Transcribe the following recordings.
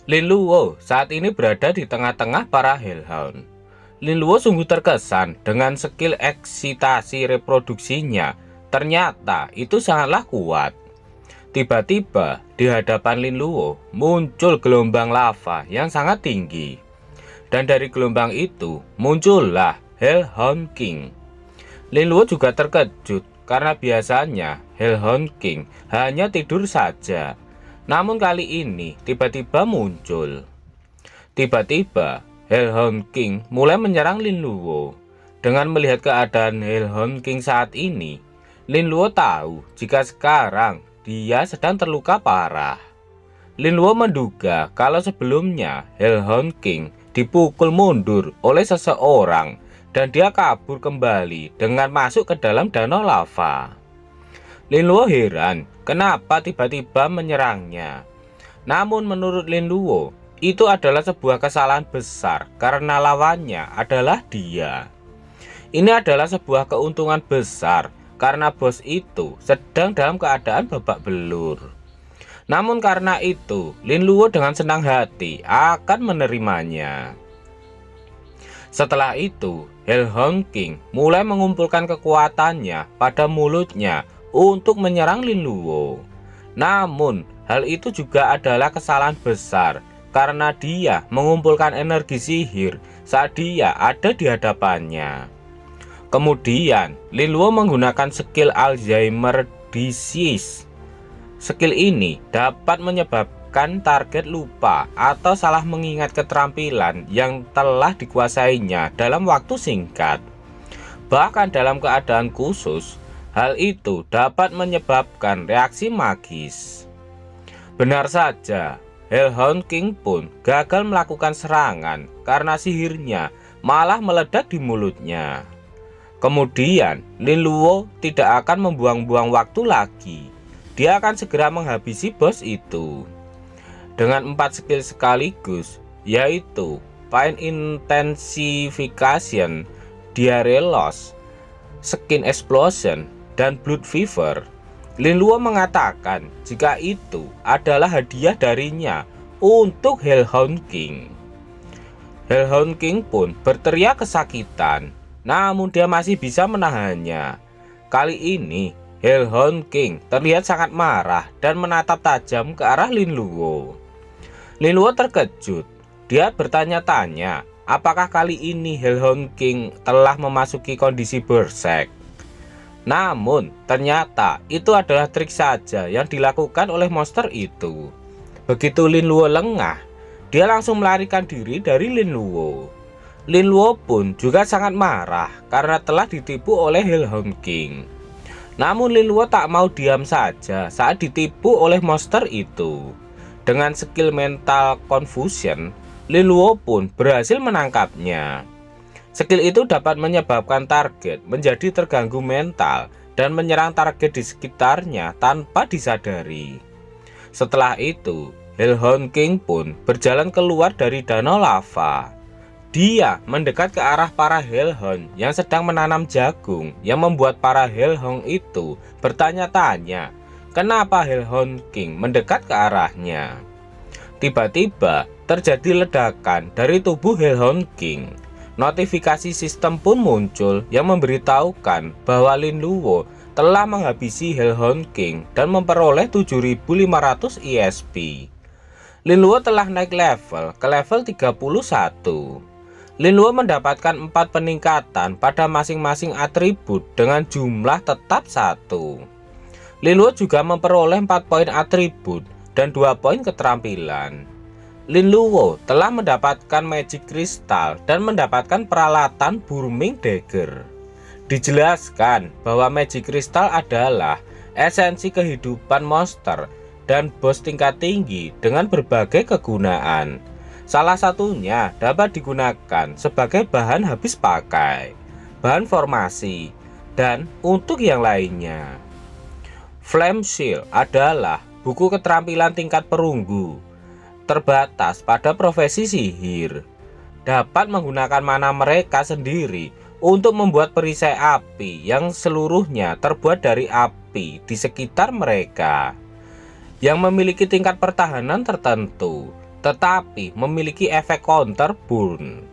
Lin Luo saat ini berada di tengah-tengah para Hellhound. Lin Luo sungguh terkesan dengan skill eksitasi reproduksinya. Ternyata itu sangatlah kuat. Tiba-tiba di hadapan Lin Luo muncul gelombang lava yang sangat tinggi. Dan dari gelombang itu muncullah Hellhound King. Lin Luo juga terkejut karena biasanya Hellhound King hanya tidur saja. Namun kali ini tiba-tiba muncul. Tiba-tiba Hellhound King mulai menyerang Lin Luo. Dengan melihat keadaan Hellhound King saat ini, Lin Luo tahu jika sekarang dia sedang terluka parah. Lin Luo menduga kalau sebelumnya Hellhound King dipukul mundur oleh seseorang dan dia kabur kembali dengan masuk ke dalam danau lava. Lin Luo heran kenapa tiba-tiba menyerangnya. Namun menurut Lin Luo, itu adalah sebuah kesalahan besar karena lawannya adalah dia. Ini adalah sebuah keuntungan besar karena bos itu sedang dalam keadaan babak belur. Namun karena itu, Lin Luo dengan senang hati akan menerimanya. Setelah itu, Hellhound King mulai mengumpulkan kekuatannya pada mulutnya untuk menyerang Lin Luo. Namun, hal itu juga adalah kesalahan besar karena dia mengumpulkan energi sihir saat dia ada di hadapannya. Kemudian, Lin Luo menggunakan skill Alzheimer Disease. Skill ini dapat menyebabkan target lupa atau salah mengingat keterampilan yang telah dikuasainya dalam waktu singkat. Bahkan dalam keadaan khusus, hal itu dapat menyebabkan reaksi magis. Benar saja, Hellhound King pun gagal melakukan serangan karena sihirnya malah meledak di mulutnya. Kemudian, Lin Luo tidak akan membuang-buang waktu lagi. Dia akan segera menghabisi bos itu. Dengan 4 skill sekaligus, yaitu Pain Intensification, Diare Loss, Skin Explosion, dan Blood Fever, Lin Luo mengatakan jika itu adalah hadiah darinya untuk Hellhound King. Hellhound King pun berteriak kesakitan, namun dia masih bisa menahannya. Kali ini Hellhound King terlihat sangat marah dan menatap tajam ke arah Lin Luo. Lin Luo terkejut. Dia bertanya-tanya apakah kali ini Hellhound King telah memasuki kondisi berserk. Namun ternyata itu adalah trik saja yang dilakukan oleh monster itu. Begitu Lin Luo lengah, dia langsung melarikan diri dari Lin Luo. Lin Luo pun juga sangat marah karena telah ditipu oleh Hellhound King. Namun Lin Luo tak mau diam saja saat ditipu oleh monster itu. Dengan skill mental confusion, Lin Luo pun berhasil menangkapnya. Skill itu dapat menyebabkan target menjadi terganggu mental dan menyerang target di sekitarnya tanpa disadari. Setelah itu, Hellhound King pun berjalan keluar dari danau lava. Dia mendekat ke arah para Hellhound yang sedang menanam jagung, yang membuat para Hellhound itu bertanya-tanya kenapa Hellhound King mendekat ke arahnya. Tiba-tiba terjadi ledakan dari tubuh Hellhound King. Notifikasi sistem pun muncul yang memberitahukan bahwa Lin Luo telah menghabisi Hellhound King dan memperoleh 7.500 ISP. Lin Luo telah naik level ke level 31. Lin Luo mendapatkan 4 peningkatan pada masing-masing atribut dengan jumlah tetap 1. Lin Luo juga memperoleh 4 poin atribut dan 2 poin keterampilan. Lin Luo telah mendapatkan Magic Crystal dan mendapatkan peralatan Burning Dagger. Dijelaskan bahwa Magic Crystal adalah esensi kehidupan monster dan bos tingkat tinggi dengan berbagai kegunaan. Salah satunya dapat digunakan sebagai bahan habis pakai, bahan formasi, dan untuk yang lainnya. Flame Shield adalah buku keterampilan tingkat perunggu, terbatas pada profesi sihir. Dapat menggunakan mana mereka sendiri untuk membuat perisai api yang seluruhnya terbuat dari api di sekitar mereka, yang memiliki tingkat pertahanan tertentu. tetapi memiliki efek counter burn.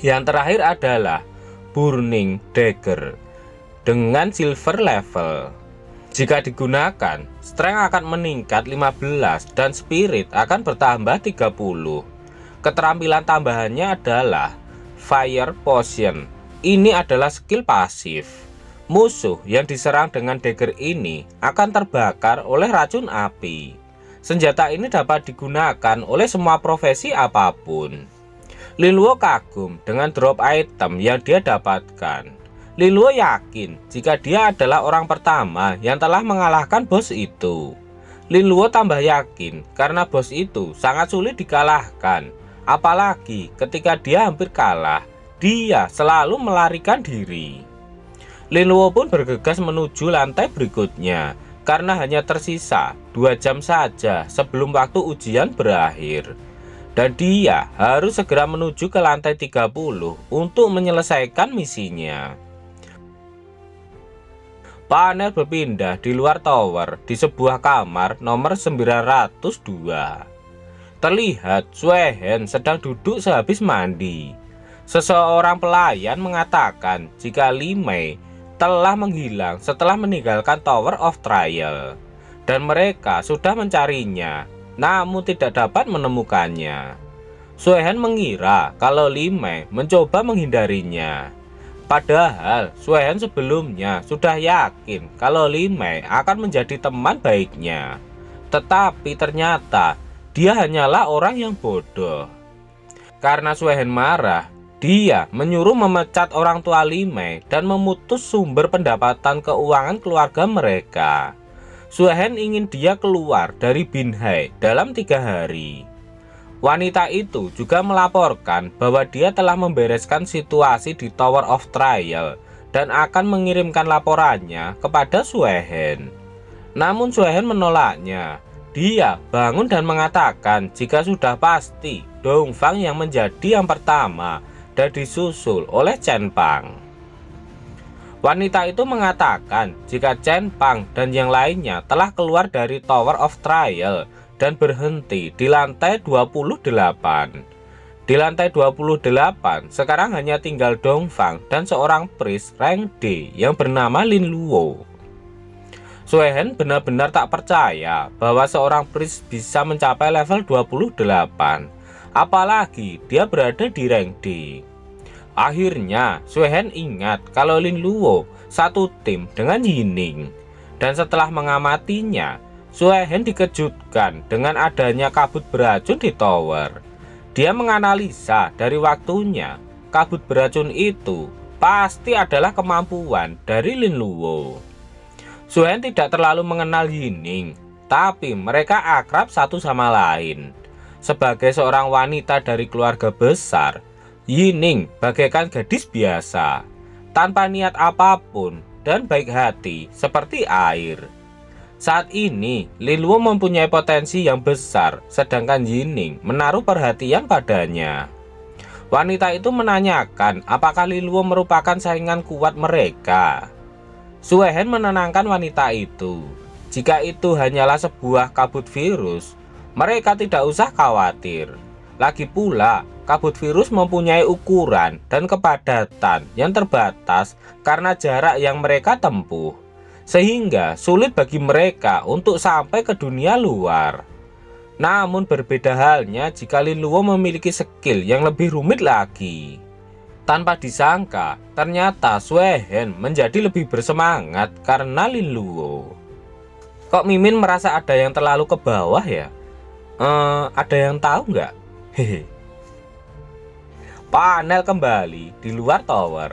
Yang terakhir adalah Burning Dagger dengan silver level. Jika digunakan, strength akan meningkat 15 dan spirit akan bertambah 30. Keterampilan tambahannya adalah Fire Potion. Ini adalah skill pasif. Musuh yang diserang dengan dagger ini akan terbakar oleh racun api. Senjata ini dapat digunakan oleh semua profesi apapun. Linluo kagum dengan drop item yang dia dapatkan. Linluo yakin jika dia adalah orang pertama yang telah mengalahkan bos itu. Linluo tambah yakin karena bos itu sangat sulit dikalahkan. Apalagi ketika dia hampir kalah, dia selalu melarikan diri. Linluo pun bergegas menuju lantai berikutnya karena hanya tersisa 2 jam saja sebelum waktu ujian berakhir. Dan dia harus segera menuju ke lantai 30 untuk menyelesaikan misinya. Panel berpindah di luar tower di sebuah kamar nomor 902. Terlihat Suehen sedang duduk sehabis mandi. Seseorang pelayan mengatakan jika Li Mei telah menghilang setelah meninggalkan Tower of Trial, dan mereka sudah mencarinya namun tidak dapat menemukannya. Suehen mengira kalau Li Mei mencoba menghindarinya. Padahal Suehen sebelumnya sudah yakin kalau Li Mei akan menjadi teman baiknya. Tetapi ternyata dia hanyalah orang yang bodoh. Karena Suehen marah, dia menyuruh memecat orang tua Li Mei dan memutus sumber pendapatan keuangan keluarga mereka. Suehen ingin dia keluar dari Binhai dalam 3 hari. Wanita itu juga melaporkan bahwa dia telah membereskan situasi di Tower of Trial dan akan mengirimkan laporannya kepada Suehen. Namun Suehen menolaknya. Dia bangun dan mengatakan jika sudah pasti Dongfang yang menjadi yang pertama dan disusul oleh Chen Pang. Wanita itu mengatakan jika Chen Pang dan yang lainnya telah keluar dari Tower of Trial dan berhenti di lantai 28. Di lantai 28 sekarang hanya tinggal Dongfang dan seorang priest rank D yang bernama Linluo. Suehen benar-benar tak percaya bahwa seorang priest bisa mencapai level 28, apalagi dia berada di rank D. Akhirnya Suehen ingat kalau Linluo satu tim dengan Yining, dan setelah mengamatinya, Suehen dikejutkan dengan adanya kabut beracun di tower. Dia menganalisa dari waktunya, kabut beracun itu pasti adalah kemampuan dari Linluo. Suehen tidak terlalu mengenal Yining, tapi mereka akrab satu sama lain. Sebagai seorang wanita dari keluarga besar, Yining bagaikan gadis biasa, tanpa niat apapun dan baik hati seperti air. Saat ini, Linluo mempunyai potensi yang besar, sedangkan Yining menaruh perhatian padanya. Wanita itu menanyakan apakah Linluo merupakan saingan kuat mereka. Suehen menenangkan wanita itu. Jika itu hanyalah sebuah kabut virus, mereka tidak usah khawatir. Lagi pula, kabut virus mempunyai ukuran dan kepadatan yang terbatas karena jarak yang mereka tempuh, sehingga sulit bagi mereka untuk sampai ke dunia luar. Namun berbeda halnya jika Linluo memiliki skill yang lebih rumit lagi. Tanpa disangka, ternyata Suehen menjadi lebih bersemangat karena Linluo. Kok Mimin merasa ada yang terlalu ke bawah ya? Ada yang tahu nggak? Hehe. Panel kembali di luar tower.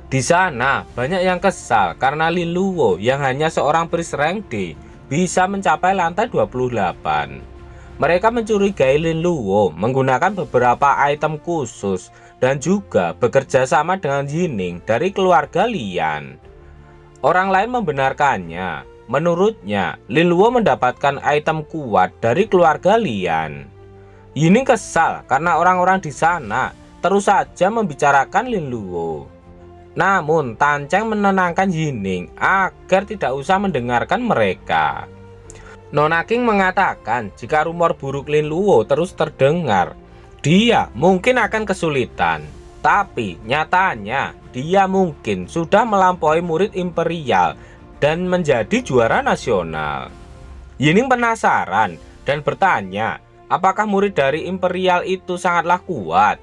Di sana banyak yang kesal karena Linluo yang hanya seorang priest rank D bisa mencapai lantai 28. Mereka mencurigai Linluo menggunakan beberapa item khusus dan juga bekerja sama dengan Yining dari keluarga Lian. Orang lain membenarkannya. Menurutnya, Linluo mendapatkan item kuat dari keluarga Lian. Yining kesal karena orang-orang di sana terus saja membicarakan Linluo. Namun Tan Cheng menenangkan Yining agar tidak usah mendengarkan mereka. Nona King mengatakan jika rumor buruk Lin Luo terus terdengar, dia mungkin akan kesulitan. Tapi nyatanya dia mungkin sudah melampaui murid imperial dan menjadi juara nasional. Yining penasaran dan bertanya, apakah murid dari imperial itu sangatlah kuat?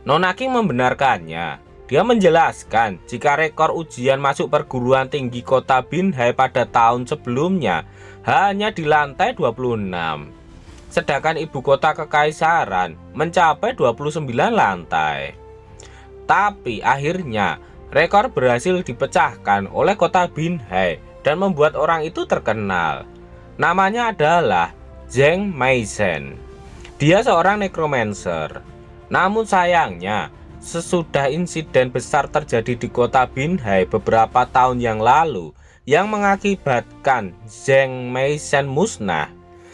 Nona King membenarkannya. Dia menjelaskan jika rekor ujian masuk perguruan tinggi kota Binhai pada tahun sebelumnya hanya di lantai 26. Sedangkan ibu kota kekaisaran mencapai 29 lantai. Tapi akhirnya rekor berhasil dipecahkan oleh kota Binhai dan membuat orang itu terkenal. Namanya adalah Zheng Meishen. Dia seorang necromancer. Namun sayangnya, sesudah insiden besar terjadi di kota Binhai beberapa tahun yang lalu yang mengakibatkan Zheng Meishen musnah,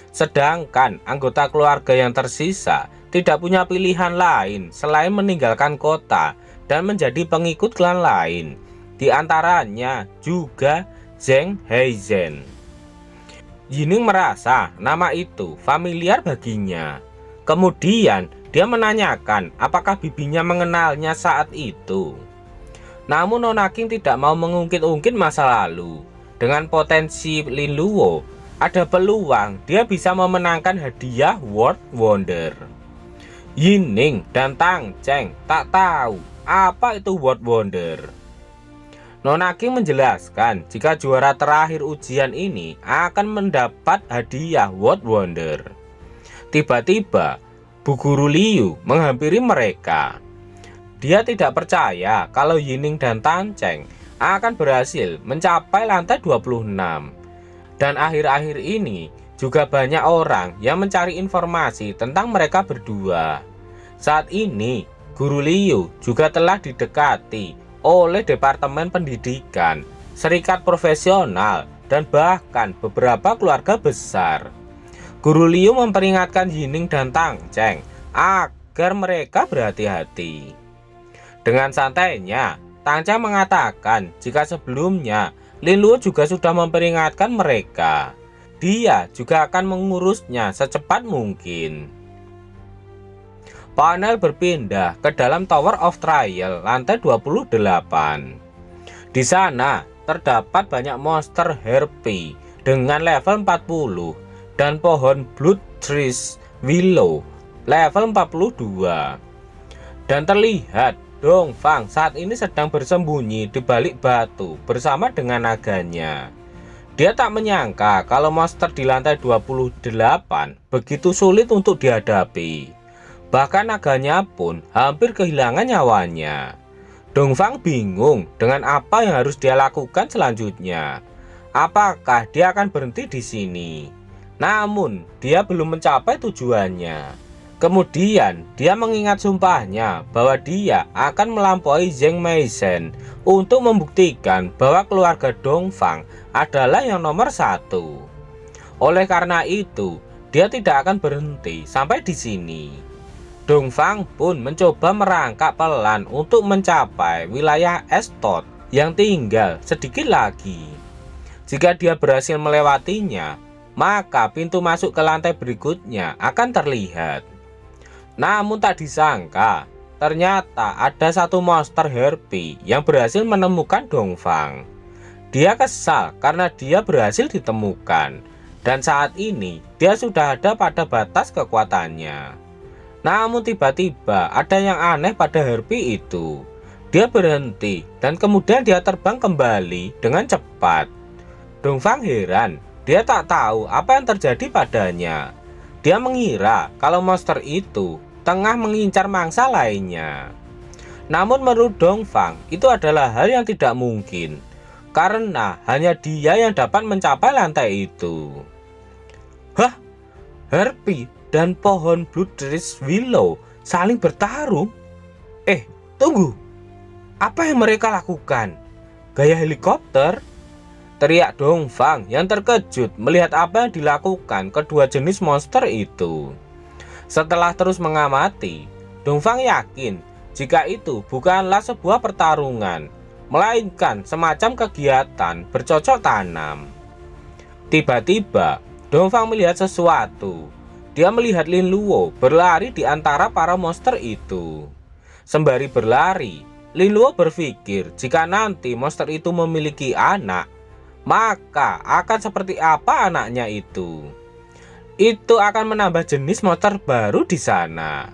sedangkan anggota keluarga yang tersisa tidak punya pilihan lain selain meninggalkan kota dan menjadi pengikut klan lain, di antaranya juga Zheng Heizhen. Yining merasa nama itu familiar baginya. Kemudian dia menanyakan apakah bibinya mengenalnya saat itu. Namun Nona King tidak mau mengungkit-ungkit masa lalu. Dengan potensi Lin Luo, ada peluang dia bisa memenangkan hadiah World Wonder. Yining dan Tang Cheng tak tahu apa itu World Wonder. Nona King menjelaskan jika juara terakhir ujian ini akan mendapat hadiah World Wonder. Tiba-tiba Bu Guru Liu menghampiri mereka. Dia tidak percaya kalau Yining dan Tan Cheng akan berhasil mencapai lantai 26. Dan akhir-akhir ini juga banyak orang yang mencari informasi tentang mereka berdua. Saat ini Guru Liu juga telah didekati oleh Departemen Pendidikan, serikat profesional, dan bahkan beberapa keluarga besar. Guru Liu memperingatkan Yining dan Tang Cheng agar mereka berhati-hati. Dengan santainya, Tang Cheng mengatakan jika sebelumnya Lin Luo juga sudah memperingatkan mereka. Dia juga akan mengurusnya secepat mungkin. Panel berpindah ke dalam Tower of Trial lantai 28. Di sana terdapat banyak monster harpy dengan level 40 dan pohon Blood Trees Willow level 42. Dan terlihat Dongfang saat ini sedang bersembunyi di balik batu bersama dengan naganya. Dia tak menyangka kalau monster di lantai 28 begitu sulit untuk dihadapi. Bahkan naganya pun hampir kehilangan nyawanya. Dongfang bingung dengan apa yang harus dia lakukan selanjutnya. Apakah dia akan berhenti di sini? Namun dia belum mencapai tujuannya. Kemudian dia mengingat sumpahnya bahwa dia akan melampaui Zheng Meishen untuk membuktikan bahwa keluarga Dongfang adalah yang nomor satu. Oleh karena itu, dia tidak akan berhenti sampai di sini. Dongfang pun mencoba merangkak pelan untuk mencapai wilayah Estot yang tinggal sedikit lagi. Jika dia berhasil melewatinya, maka pintu masuk ke lantai berikutnya akan terlihat. Namun tak disangka, ternyata ada satu monster harpy yang berhasil menemukan Dongfang. Dia kesal karena dia berhasil ditemukan, dan saat ini dia sudah ada pada batas kekuatannya. Namun tiba-tiba ada yang aneh pada harpy itu. Dia berhenti dan kemudian dia terbang kembali dengan cepat. Dongfang heran, dia tak tahu apa yang terjadi padanya. Dia mengira kalau monster itu tengah mengincar mangsa lainnya. Namun menurut Dongfang itu adalah hal yang tidak mungkin, karena hanya dia yang dapat mencapai lantai itu. Hah? Harpy dan pohon Blood Trees Willow saling bertarung? Tunggu. Apa yang mereka lakukan? Gaya helikopter? Teriak Dongfang yang terkejut melihat apa yang dilakukan kedua jenis monster itu. Setelah terus mengamati, Dongfang yakin jika itu bukanlah sebuah pertarungan, melainkan semacam kegiatan bercocok tanam. Tiba-tiba, Dongfang melihat sesuatu. Dia melihat Lin Luo berlari di antara para monster itu. Sembari berlari, Lin Luo berpikir jika nanti monster itu memiliki anak, maka akan seperti apa anaknya itu. Itu akan menambah jenis monster baru di sana.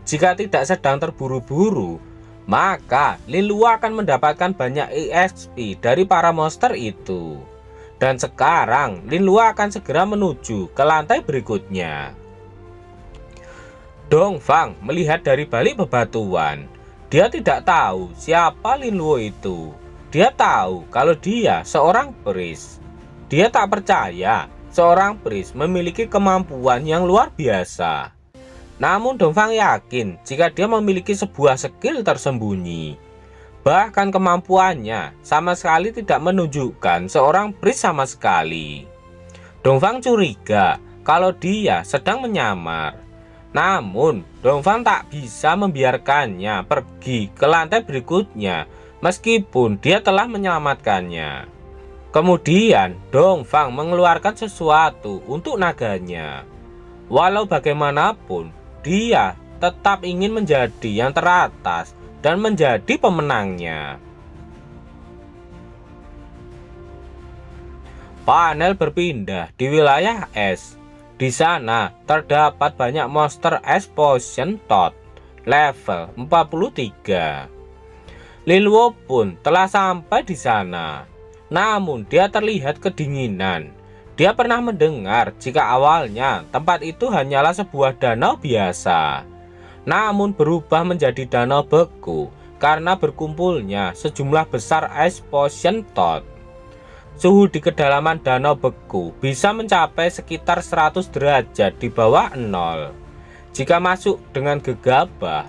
Jika tidak sedang terburu-buru, maka Lin Luo akan mendapatkan banyak EXP dari para monster itu. Dan sekarang Lin Luo akan segera menuju ke lantai berikutnya. Dongfang melihat dari balik bebatuan. Dia tidak tahu siapa Lin Luo itu. Dia tahu kalau dia seorang peris. Dia tak percaya seorang peris memiliki kemampuan yang luar biasa. Namun Dongfang yakin jika dia memiliki sebuah skill tersembunyi. Bahkan kemampuannya sama sekali tidak menunjukkan seorang peris sama sekali. Dongfang curiga kalau dia sedang menyamar. Namun Dongfang tak bisa membiarkannya pergi ke lantai berikutnya meskipun dia telah menyelamatkannya. Kemudian Dongfang mengeluarkan sesuatu untuk naganya. Walau bagaimanapun, dia tetap ingin menjadi yang teratas dan menjadi pemenangnya. Panel berpindah di wilayah es. Di sana terdapat banyak monster Explosion Toad level 43. Lin Luo pun telah sampai di sana. Namun dia terlihat kedinginan. Dia pernah mendengar jika awalnya tempat itu hanyalah sebuah danau biasa, namun berubah menjadi danau beku karena berkumpulnya sejumlah besar Explosion Toad. Suhu di kedalaman danau beku bisa mencapai sekitar 100 derajat di bawah nol. Jika masuk dengan gegabah,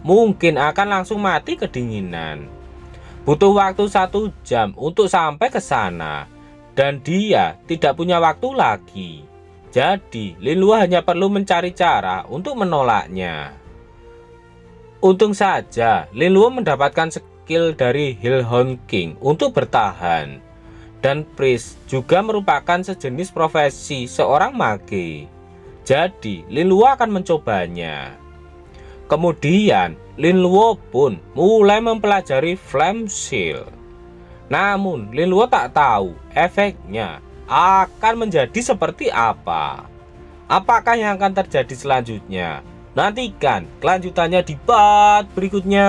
mungkin akan langsung mati kedinginan. Butuh waktu 1 jam untuk sampai ke sana, dan dia tidak punya waktu lagi. Jadi Lin Luo hanya perlu mencari cara untuk menolaknya. Untung saja Lin Luo mendapatkan skill dari Hellhound King untuk bertahan. Dan Priest juga merupakan sejenis profesi seorang mage. Jadi Lin Luo akan mencobanya. Kemudian Lin Luo pun mulai mempelajari Flame Shield. Namun Lin Luo tak tahu efeknya akan menjadi seperti apa. Apakah yang akan terjadi selanjutnya? Nantikan kelanjutannya di part berikutnya.